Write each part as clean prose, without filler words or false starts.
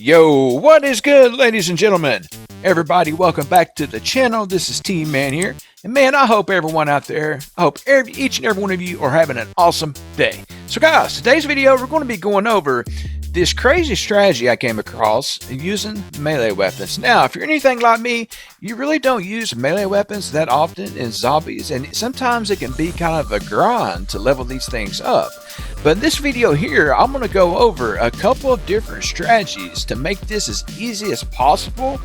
Yo, what is good, ladies and gentlemen? Everybody, welcome back to the channel. This is Team Man here. And man, I hope everyone out there, each and every one of you are having an awesome day. So guys, today's video, we're going to be going over this crazy strategy I came across using melee weapons. Now, if you're anything like me, you really don't use melee weapons that often in zombies, and sometimes it can be kind of a grind to level these things up. But in this video here, I'm going to go over a couple of different strategies to make this as easy as possible,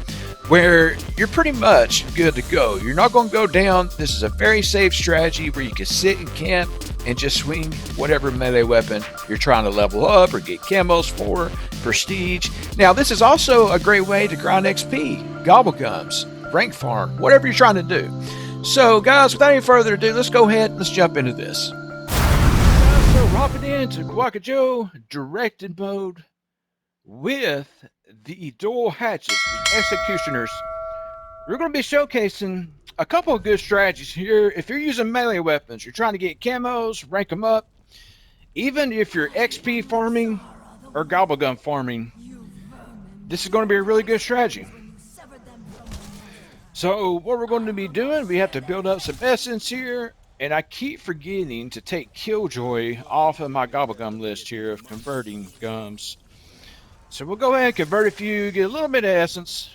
where you're pretty much good to go. You're not going to go down. This is a very safe strategy where you can sit and camp and just swing whatever melee weapon you're trying to level up or get camos for, prestige. Now, this is also a great way to grind XP, gobble gums, rank farm, whatever you're trying to do. So, guys, without any further ado, let's go ahead and let's jump into this. So, hopping into Guacajo directed mode with the dual hatches, the executioners. We're going to be showcasing a couple of good strategies here. If you're using melee weapons, you're trying to get camos, rank them up, even if you're XP farming or gobblegum farming, this is going to be a really good strategy. So what we're going to be doing, we have to build up some essence here, and I keep forgetting to take Killjoy off of my gobblegum list here of converting gums. So we'll go ahead and convert a few, get a little bit of essence.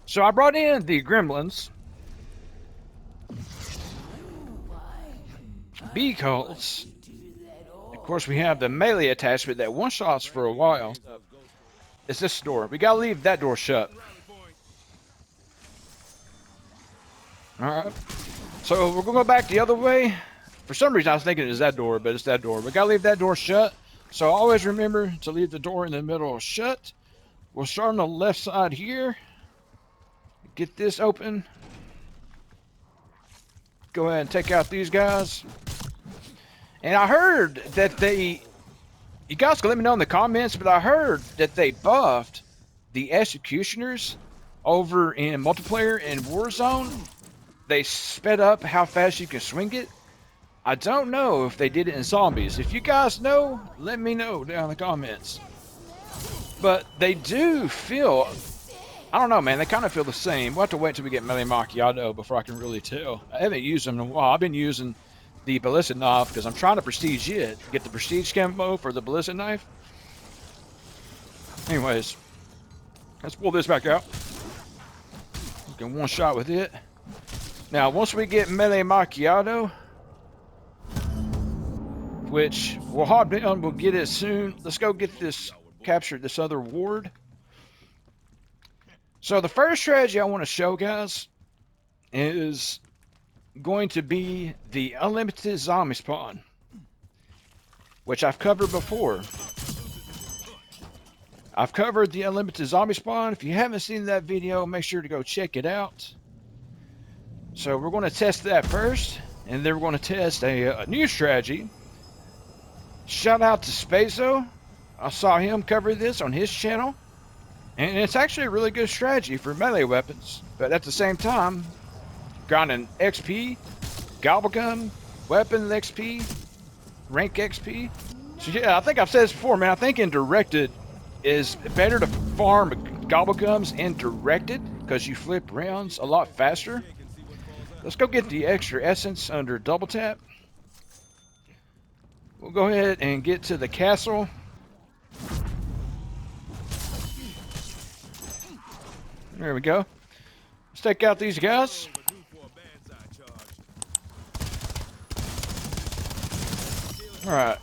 So I brought in the gremlins, because of course we have the melee attachment that one shots for a while. It's this door. We gotta leave that door shut. Alright. So we're gonna go back the other way. For some reason I was thinking it was that door, but it's that door. We gotta leave that door shut. So always remember to leave the door in the middle shut. We'll start on the left side here. Get this open. Go ahead and take out these guys. And I heard that you guys can let me know in the comments, but I heard that they buffed the executioners over in multiplayer in Warzone. They sped up how fast you can swing it. I don't know if they did it in zombies. If you guys know, let me know down in the comments. But they do feel, I don't know, man, they kind of feel the same. We'll have to wait until we get melee macchiato before I can really tell. I haven't used them in a while. I've been using the ballistic knife because I'm trying to prestige it. Get the prestige camo for the ballistic knife. Anyways, let's pull this back out. Get one shot with it. Now, once we get melee macchiato, which we'll hop down, we'll get it soon. Let's go get this, capture this other ward. So the first strategy I want to show, guys, is going to be the unlimited zombie spawn, which I've covered before. I've covered the unlimited zombie spawn. If you haven't seen that video, make sure to go check it out. So we're going to test that first, and then we're going to test a new strategy. Shout out to Spazo. I saw him cover this on his channel. And it's actually a really good strategy for melee weapons. But at the same time, grinding XP, gobblegum, weapon XP, rank XP. So yeah, I think I've said this before, man. I think in directed is better to farm gobblegums in directed because you flip rounds a lot faster. Let's go get the extra essence under double tap. We'll go ahead and get to the castle. There we go. Let's take out these guys. Alright.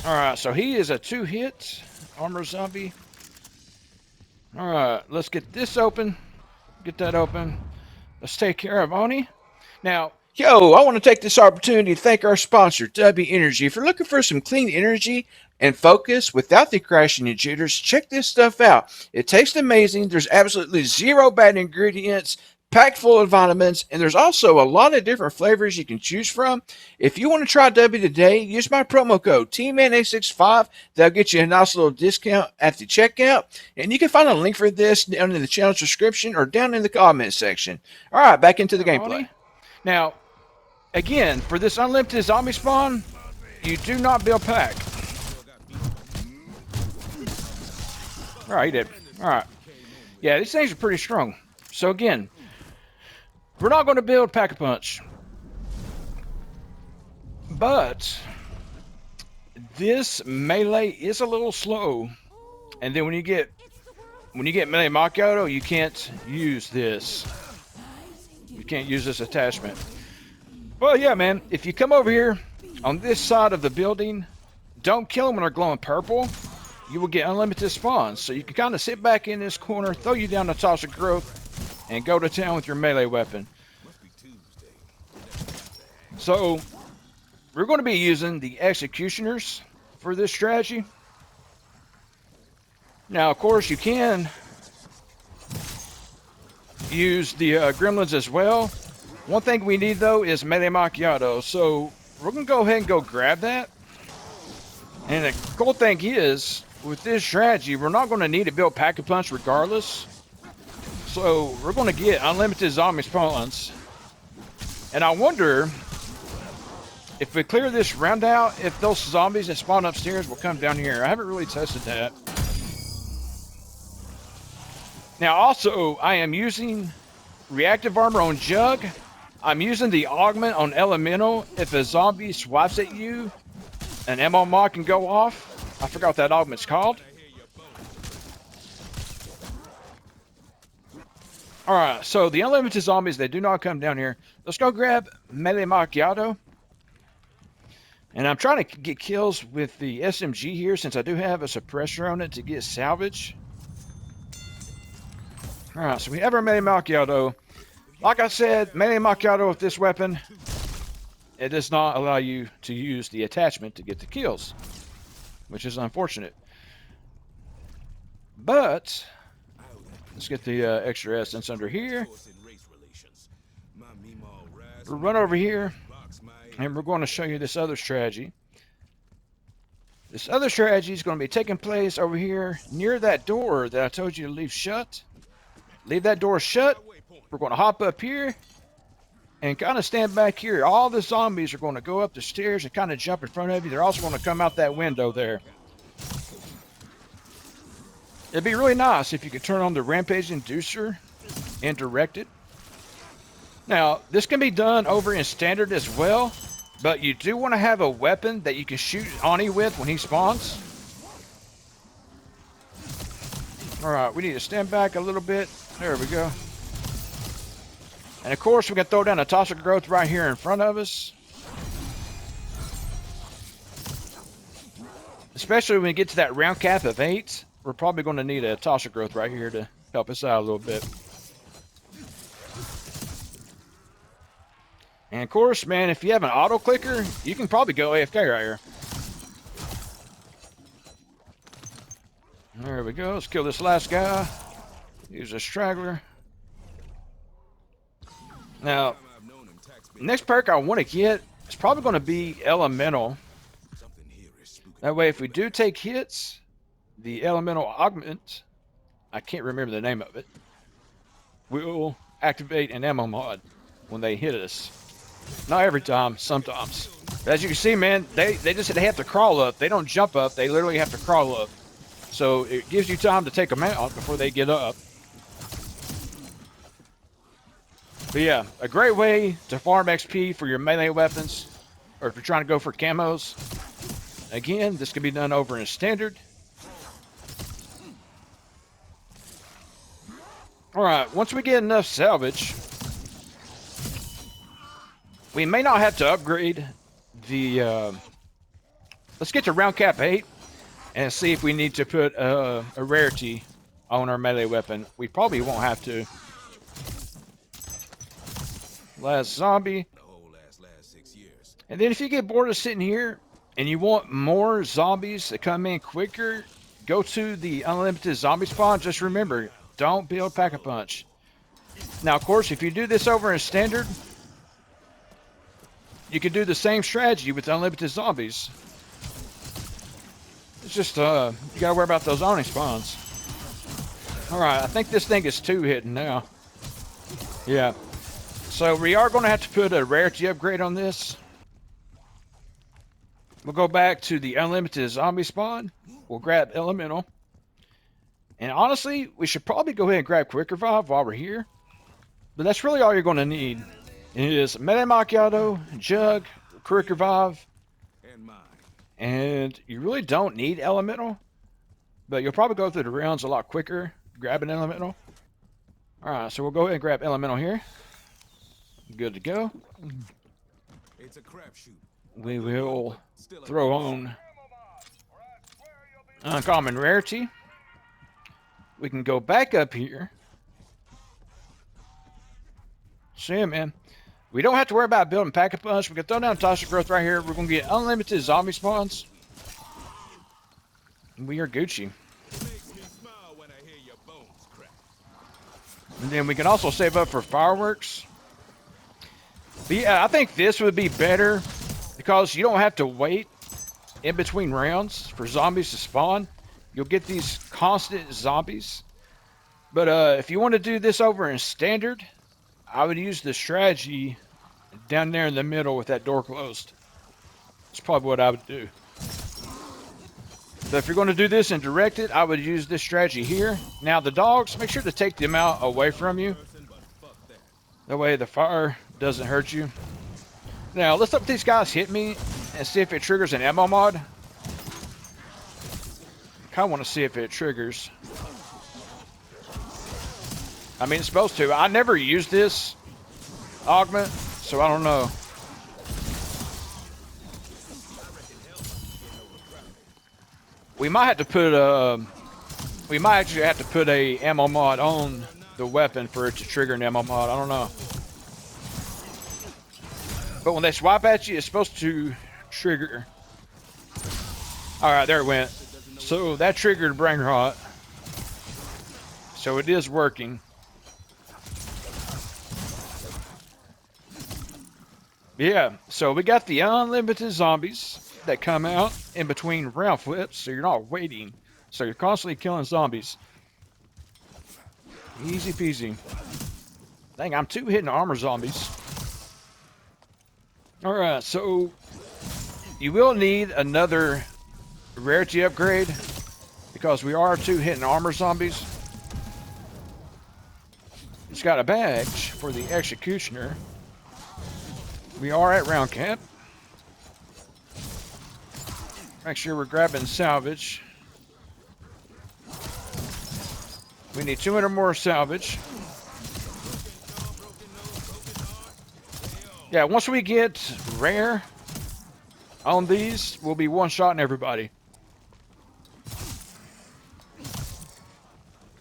Alright, so he is a 2-hit armor zombie. Alright, let's get this open. Get that open. Let's take care of Oni. Now, yo, I want to take this opportunity to thank our sponsor, W Energy. If you're looking for some clean energy and focus without the crashing and jitters, check this stuff out. It tastes amazing. There's absolutely zero bad ingredients, packed full of vitamins, and there's also a lot of different flavors you can choose from. If you want to try W today, use my promo code TMAN865. That'll get you a nice little discount at the checkout, and you can find a link for this down in the channel description or down in the comment section. All right, back into the gameplay. Now, again, for this unlimited zombie spawn, you do not build pack. All right, he did. All right. Yeah, these things are pretty strong. So again, we're not going to build Pack-a-Punch, but this melee is a little slow. And then when you get melee Macchiato, you can't use this. You can't use this attachment. Well, yeah, man. If you come over here on this side of the building, don't kill them when they're glowing purple. You will get unlimited spawns. So you can kind of sit back in this corner, throw you down the toxic growth, and go to town with your melee weapon. So we're going to be using the executioners for this strategy. Now, of course, you can use the gremlins as well. One thing we need, though, is melee Macchiato. So we're going to go ahead and go grab that. And the cool thing is, with this strategy, we're not going to need to build Pack-a-Punch regardless. So we're going to get unlimited zombie spawns. And I wonder, if we clear this round out, if those zombies that spawn upstairs will come down here. I haven't really tested that. Now, also, I am using reactive armor on Jug. I'm using the augment on Elemental. If a zombie swipes at you, an ammo mod can go off. I forgot what that augment's called. Alright, so the unlimited zombies, they do not come down here. Let's go grab melee Macchiato. And I'm trying to get kills with the SMG here, since I do have a suppressor on it to get salvage. Alright, so we have our melee Macchiato. Like I said, melee Macchiato with this weapon, it does not allow you to use the attachment to get the kills, which is unfortunate. But let's get the extra essence under here. We'll run over here, and we're going to show you this other strategy. This other strategy is going to be taking place over here near that door that I told you to leave shut. Leave that door shut. We're going to hop up here and kind of stand back here. All the zombies are going to go up the stairs and kind of jump in front of you. They're also going to come out that window there. It'd be really nice if you could turn on the Rampage Inducer and direct it. Now, this can be done over in Standard as well, but you do want to have a weapon that you can shoot Ani with when he spawns. Alright, we need to stand back a little bit. There we go. And of course, we can throw down a toxic growth right here in front of us. Especially when we get to that round cap of 8, we're probably going to need a toxic growth right here to help us out a little bit. And of course, man, if you have an auto clicker, you can probably go AFK right here. There we go. Let's kill this last guy. Use a straggler. Now, next perk I want to get is probably going to be Elemental. That way, if we do take hits, the Elemental augment, I can't remember the name of it, will activate an ammo mod when they hit us. Not every time, sometimes. But as you can see, man, they have to crawl up. They don't jump up. They literally have to crawl up. So it gives you time to take them out before they get up. But yeah, a great way to farm XP for your melee weapons, or if you're trying to go for camos. Again, this can be done over in Standard. Alright, once we get enough salvage, we may not have to upgrade the... let's get to round cap 8 and see if we need to put a rarity on our melee weapon. We probably won't have to. Last zombie. And then if you get bored of sitting here and you want more zombies to come in quicker, go to the unlimited zombie spawn. Just remember, don't build Pack-a-Punch. Now, of course, if you do this over in Standard, you can do the same strategy with unlimited zombies. It's just, you gotta worry about those Oni spawns. Alright, I think this thing is 2 hitting now. Yeah. So we are going to have to put a rarity upgrade on this. We'll go back to the unlimited zombie spawn. We'll grab Elemental. And honestly, we should probably go ahead and grab Quick Revive while we're here. But that's really all you're going to need. It is Meta Macchiato, Jug, Quick Revive, and you really don't need Elemental. But you'll probably go through the rounds a lot quicker grabbing Elemental. Alright, so we'll go ahead and grab Elemental here. Good to go. It's a crapshoot. We will throw on Uncommon Rarity. We can go back up here. So yeah, man. We don't have to worry about building Pack-a-Punch. We can throw down Toxic Growth right here. We're going to get unlimited zombie spawns. We are Gucci. And then we can also save up for fireworks. But yeah, I think this would be better because you don't have to wait in between rounds for zombies to spawn. You'll get these constant zombies. But if you want to do this over in standard, I would use the strategy down there in the middle with that door closed. That's probably what I would do. But if you're going to do this in directed, I would use this strategy here. Now the dogs, make sure to take them out away from you. That way the fire doesn't hurt you. Now let's let these guys hit me and see if it triggers an ammo mod. Kind of want to see if it triggers. I mean, it's supposed to. I never used this augment, so I don't know. We might have to put we might actually have to put a ammo mod on the weapon for it to trigger an ammo mod. I don't know. But when they swipe at you, it's supposed to trigger. Alright, there it went. So that triggered Brain Rot. So it is working. Yeah, so we got the unlimited zombies that come out in between round flips, so you're not waiting. So you're constantly killing zombies. Easy peasy. Dang, I'm 2 hitting armor zombies. Alright, so you will need another rarity upgrade because we are 2 hitting armor zombies. It's got a badge for the executioner. We are at round cap. Make sure we're grabbing salvage. We need 200 more salvage. Yeah, once we get rare on these, we'll be one-shotting everybody.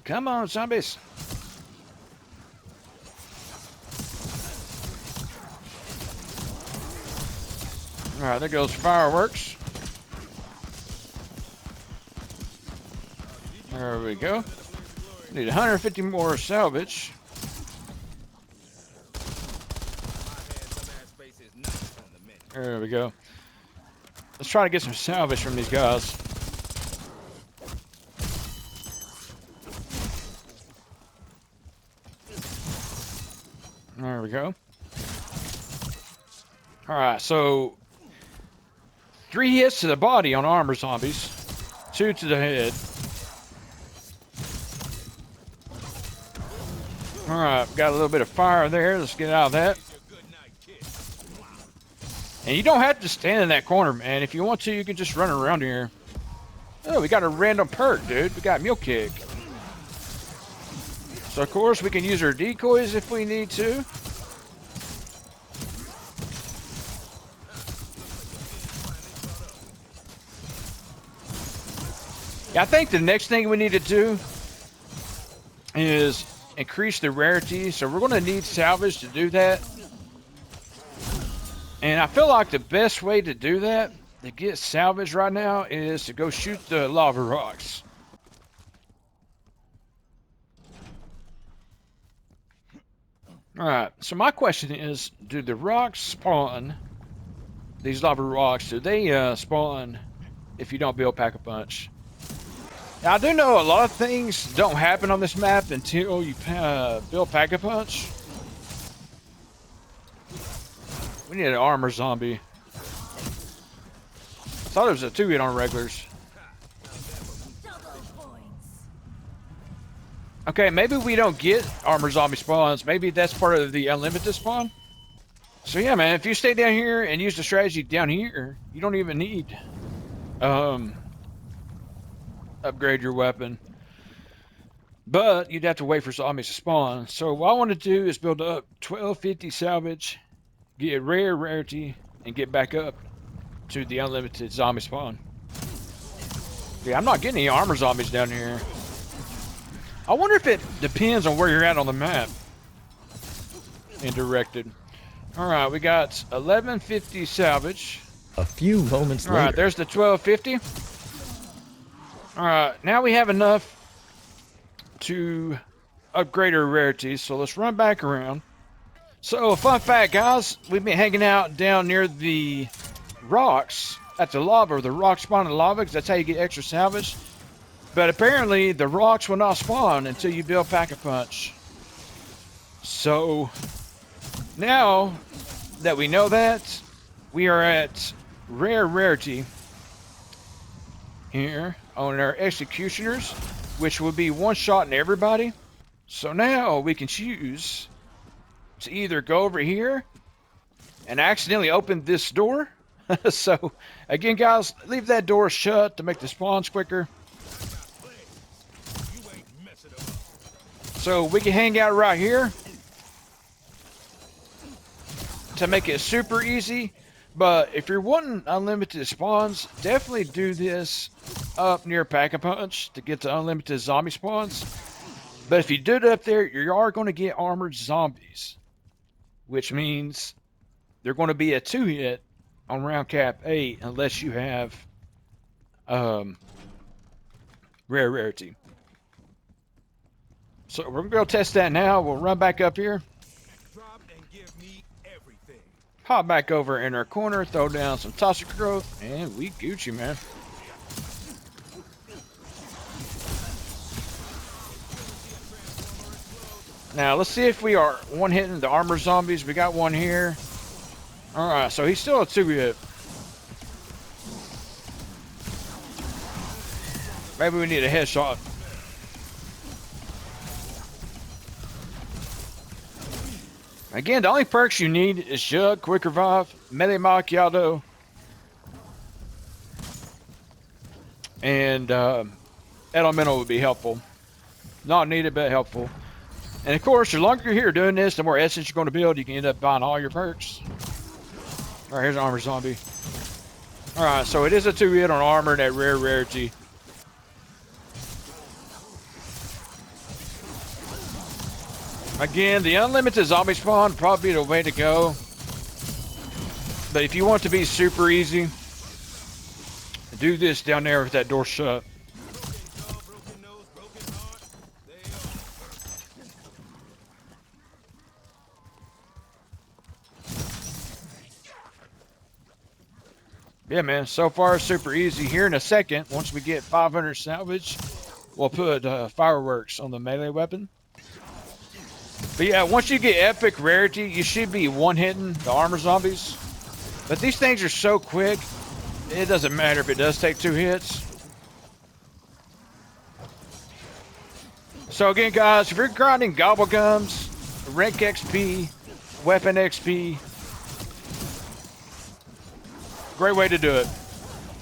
Come on, zombies. Alright, there goes fireworks. There we go. Need 150 more salvage. There we go. Let's try to get some salvage from these guys. There we go. Alright, so 3 hits to the body on armor zombies, 2 to the head. Alright, got a little bit of fire there. Let's get out of that. And you don't have to stand in that corner, man. If you want to, you can just run around here. Oh, we got a random perk, dude. We got Mule Kick. So, of course, we can use our decoys if we need to. Yeah, I think the next thing we need to do is increase the rarity. So we're going to need salvage to do that. And I feel like the best way to do that, to get salvage right now, is to go shoot the lava rocks. Alright, so my question is, do the rocks spawn, these lava rocks, do they spawn if you don't build Pack-a-Punch? Now, I do know a lot of things don't happen on this map until you build Pack-a-Punch. We need an armor zombie. Thought it was a 2-hit on regulars. Okay, maybe we don't get armor zombie spawns. Maybe that's part of the unlimited spawn. So yeah, man, if you stay down here and use the strategy down here, you don't even need upgrade your weapon. But you'd have to wait for zombies to spawn. So what I want to do is build up 1250 salvage, get rarity, and get back up to the unlimited zombie spawn. Yeah, I'm not getting any armor zombies down here. I wonder if it depends on where you're at on the map. And directed. Alright, we got 1150 salvage. A few moments later. Alright, there's the 1250. Alright, now we have enough to upgrade our rarities, so let's run back around. So, fun fact, guys, we've been hanging out down near the rocks at the lava, or the rock spawn in lava, because that's how you get extra salvage. But apparently, the rocks will not spawn until you build Pack-a-Punch. So, now that we know that, we are at rarity here on our executioners, which will be one-shotting everybody. So now we can choose to either go over here and accidentally open this door. So, again, guys, leave that door shut to make the spawns quicker. So we can hang out right here to make it super easy. But if you're wanting unlimited spawns, definitely do this up near Pack-a-Punch to get to unlimited zombie spawns. But if you do it up there, you are going to get armored zombies, which means they're going to be a 2-hit on round cap 8 unless you have rarity. So we're going to go test that now. We'll run back up here. Drop and give me everything. Hop back over in our corner, throw down some toxic growth, and we Gucci, man. Now, let's see if we are one-hitting the armor zombies. We got one here. Alright, so he's still a 2-hit. Maybe we need a headshot. Again, the only perks you need is Jug, Quick Revive, Melee Macchiato, and Elemental would be helpful. Not needed, but helpful. And of course, the longer you're here doing this, the more essence you're going to build. You can end up buying all your perks. Alright, here's an armor zombie. Alright, so it is a 2-hit on armor and that rarity. Again, the unlimited zombie spawn probably the way to go. But if you want to be super easy, do this down there with that door shut. Yeah, man, so far super easy. Here in a second, once we get 500 salvage, we'll put fireworks on the melee weapon. But yeah, once you get epic rarity, you should be one-hitting the armor zombies. But these things are so quick, it doesn't matter if it does take 2 hits. So again, guys, if you're grinding gobble gums, rank XP, weapon XP, great way to do it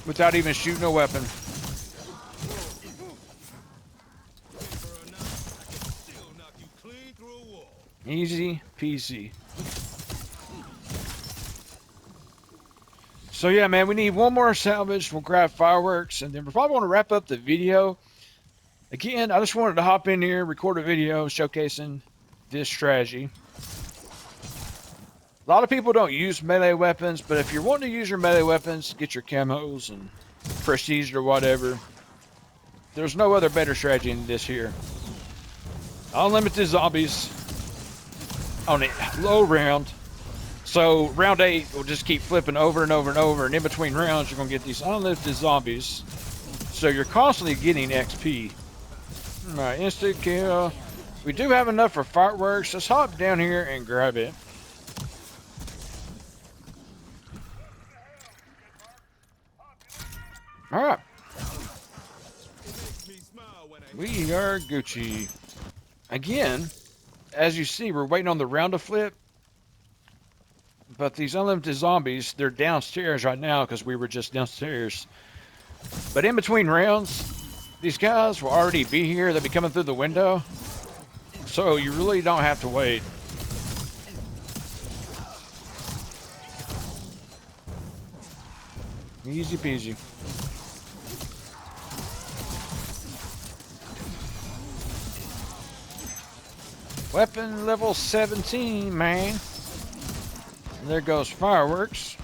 without even shooting a weapon. Easy peasy. So yeah, man, we need one more salvage. We'll grab fireworks, and then we're probably going to wrap up the video. Again, I just wanted to hop in here, record a video showcasing this strategy. A lot of people don't use melee weapons, but if you're wanting to use your melee weapons, get your camos and prestige or whatever, there's no other better strategy than this here. Unlimited zombies on a low round. So round 8 will just keep flipping over and over and over, and in between rounds you're going to get these unlimited zombies. So you're constantly getting XP. Alright, instant kill. We do have enough for fireworks. Let's hop down here and grab it. Alright. We are Gucci. again, as you see, we're waiting on the round to flip. But these unlimited zombies, they're downstairs right now because we were just downstairs. But in between rounds, these guys will already be here. They'll be coming through the window. So you really don't have to wait. Easy peasy. Weapon level 17, man. And there goes fireworks.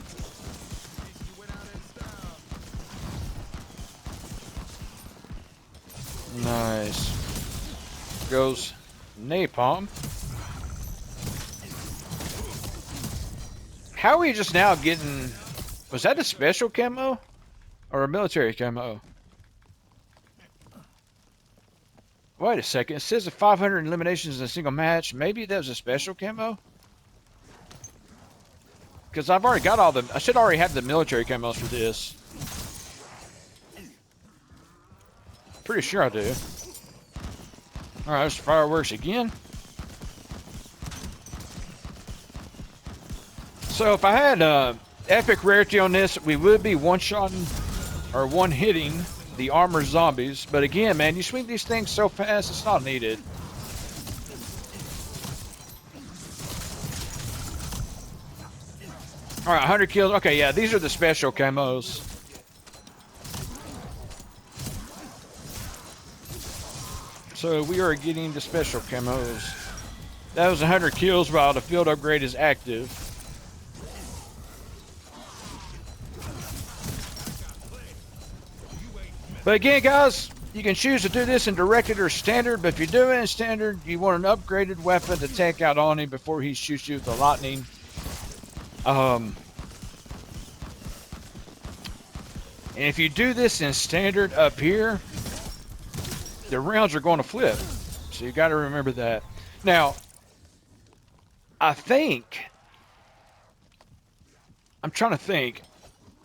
Nice. Goes napalm. How are we just now getting... Was that a special camo? Or a military camo? Wait a second. It says 500 eliminations in a single match. Maybe that was a special camo? Because I've already got all the... I should already have the military camos for this. Pretty sure I do. Alright, there's fireworks again. So if I had epic rarity on this, we would be one-shotting or one-hitting the armored zombies. But again, man, you swing these things so fast, it's not needed. Alright, 100 kills. Okay, yeah, these are the special camos. So we are getting the special camos. That was 100 kills while the field upgrade is active. But again, guys, you can choose to do this in directed or standard, but if you're doing it in standard, you want an upgraded weapon to take out on him before he shoots you with the lightning. And if you do this in standard up here, the rounds are going to flip. So you got to remember that. Now, I think, I'm trying to think,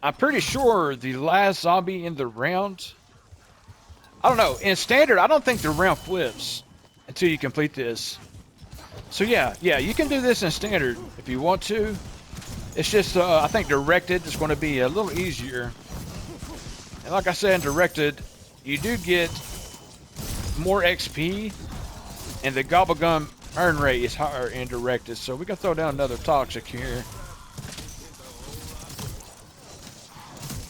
I'm pretty sure the last zombie in the round, I don't know, in standard, I don't think the round flips until you complete this. So yeah, you can do this in standard if you want to. It's just, I think directed is going to be a little easier. And like I said, in directed, you do get more XP, and the gobblegum earn rate is higher in directed. So we can throw down another toxic here.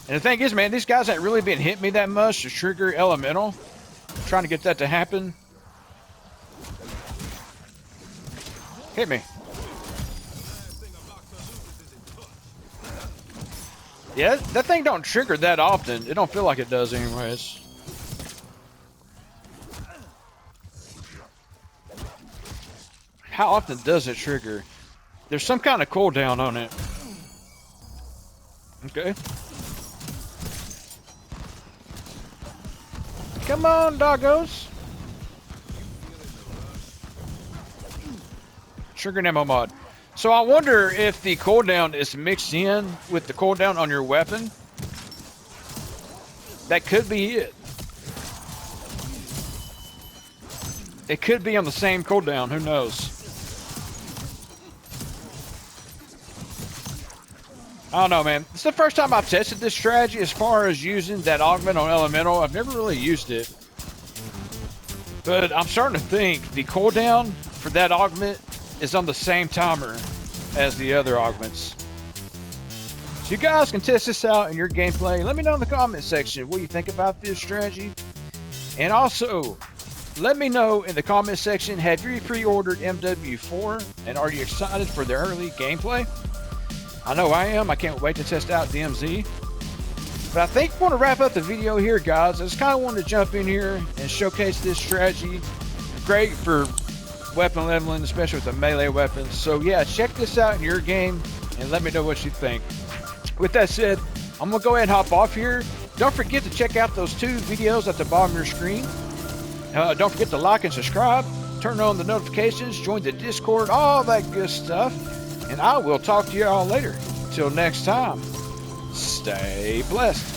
And the thing is, man, these guys ain't really been hitting me that much to trigger elemental. I'm trying to get that to happen. Hit me. Yeah, that thing don't trigger that often. It don't feel like it does anyways. How often does it trigger? There's some kind of cooldown on it. Okay. Come on, doggos. Trigger ammo mod. So I wonder if the cooldown is mixed in with the cooldown on your weapon. That could be it. It could be on the same cooldown, who knows? I don't know, man. It's the first time I've tested this strategy as far as using that augment on elemental. I've never really used it. But I'm starting to think the cooldown for that augment is on the same timer as the other augments. So you guys can test this out in your gameplay. Let me know in the comment section what you think about this strategy. And also, let me know in the comment section, have you pre-ordered MW4 and are you excited for the early gameplay? I know I am. I can't wait to test out DMZ. But I think we're going to wrap up the video here, guys. I just kind of wanted to jump in here and showcase this strategy. Great for weapon leveling, especially with the melee weapons. So yeah, check this out in your game and let me know what you think. With that said, I'm going to go ahead and hop off here. Don't forget to check out those 2 videos at the bottom of your screen. Don't forget to like and subscribe. Turn on the notifications. Join the Discord. All that good stuff. And I will talk to you all later. Until next time, stay blessed.